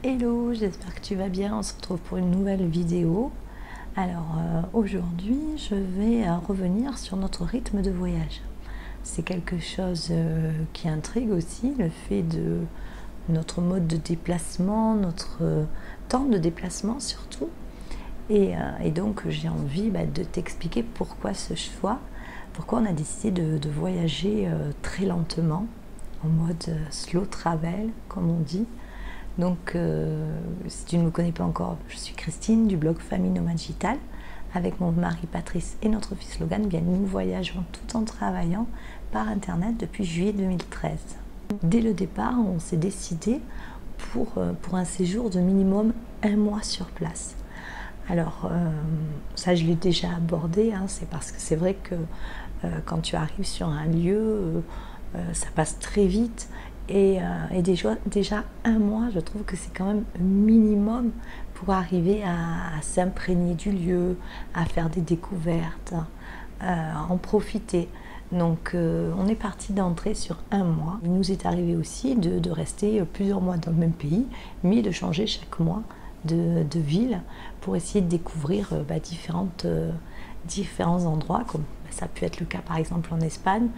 Hello, j'espère que tu vas bien. On se retrouve pour une nouvelle vidéo. Alors aujourd'hui, je vais revenir sur notre rythme de voyage. C'est quelque chose qui intrigue aussi, le fait de notre mode de déplacement, notre temps de déplacement surtout. Et donc j'ai envie de t'expliquer pourquoi ce choix, pourquoi on a décidé de voyager très lentement, en mode slow travel, comme on dit. Donc, si tu ne me connais pas encore, je suis Christine du blog Famille Nomade Digitale. Avec mon mari Patrice et notre fils Logan, nous voyageons tout en travaillant par Internet depuis juillet 2013. Dès le départ, on s'est décidé pour un séjour de minimum 1 mois sur place. Alors, ça je l'ai déjà abordé, c'est parce que c'est vrai que quand tu arrives sur un lieu, ça passe très vite. Et déjà 1 mois, je trouve que c'est quand même un minimum pour arriver à s'imprégner du lieu, à faire des découvertes, à en profiter. Donc on est parti d'entrer sur 1 mois. Il nous est arrivé aussi de rester plusieurs mois dans le même pays, mais de changer chaque mois de ville pour essayer de découvrir différents endroits, comme ça a pu être le cas par exemple en Espagne.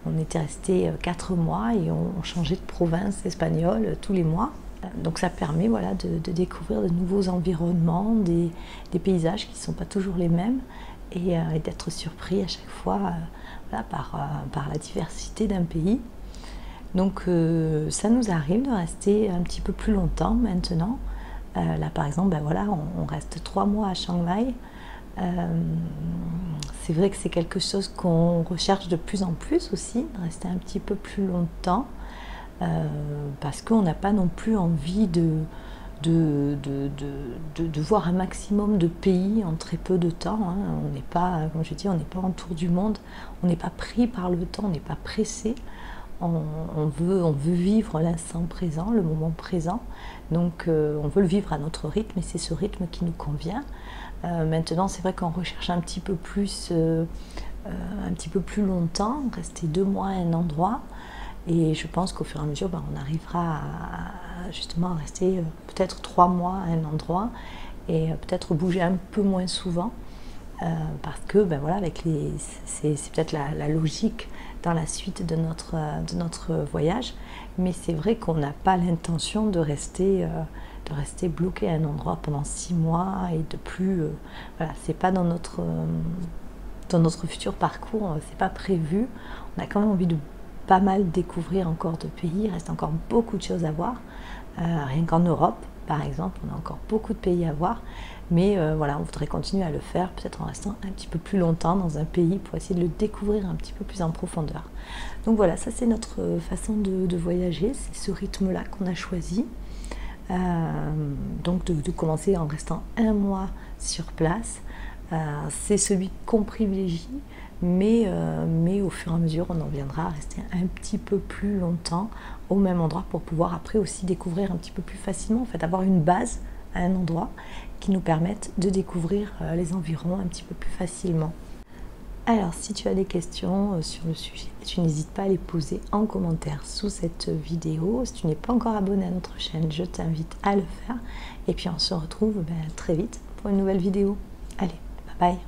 On était resté 4 mois et on changeait de province espagnole tous les mois. Donc ça permet de découvrir de nouveaux environnements, des paysages qui ne sont pas toujours les mêmes et d'être surpris à chaque fois par la diversité d'un pays. Donc ça nous arrive de rester un petit peu plus longtemps maintenant. Là par exemple, on reste 3 mois à Chiang Mai. C'est vrai que c'est quelque chose qu'on recherche de plus en plus aussi, de rester un petit peu plus longtemps, parce qu'on n'a pas non plus envie de voir un maximum de pays en très peu de temps. On n'est pas, comme je dis, on n'est pas en tour du monde, on n'est pas pris par le temps, on n'est pas pressé. On veut vivre l'instant présent, le moment présent. Donc on veut le vivre à notre rythme et c'est ce rythme qui nous convient. Maintenant, c'est vrai qu'on recherche un petit peu plus longtemps, rester 2 mois à un endroit. Et je pense qu'au fur et à mesure, on arrivera justement à rester peut-être 3 mois à un endroit et peut-être bouger un peu moins souvent. Parce que c'est peut-être la logique dans la suite de notre voyage, mais c'est vrai qu'on n'a pas l'intention de rester bloqué à un endroit pendant 6 mois et de plus. C'est pas dans notre futur parcours, c'est pas prévu. On a quand même envie de pas mal découvrir encore de pays, il reste encore beaucoup de choses à voir, rien qu'en Europe par exemple, on a encore beaucoup de pays à voir, mais on voudrait continuer à le faire, peut-être en restant un petit peu plus longtemps dans un pays pour essayer de le découvrir un petit peu plus en profondeur. Donc voilà, ça c'est notre façon de voyager, c'est ce rythme-là qu'on a choisi. Donc de commencer en restant 1 mois sur place, c'est celui qu'on privilégie, mais au fur et à mesure on en viendra à rester un petit peu plus longtemps au même endroit pour pouvoir après aussi découvrir un petit peu plus facilement, en fait avoir une base à un endroit qui nous permette de découvrir les environs un petit peu plus facilement. Alors si tu as des questions sur le sujet, tu n'hésites pas à les poser en commentaire sous cette vidéo. Si tu n'es pas encore abonné à notre chaîne, je t'invite à le faire et puis on se retrouve très vite pour une nouvelle vidéo. Allez, bye bye.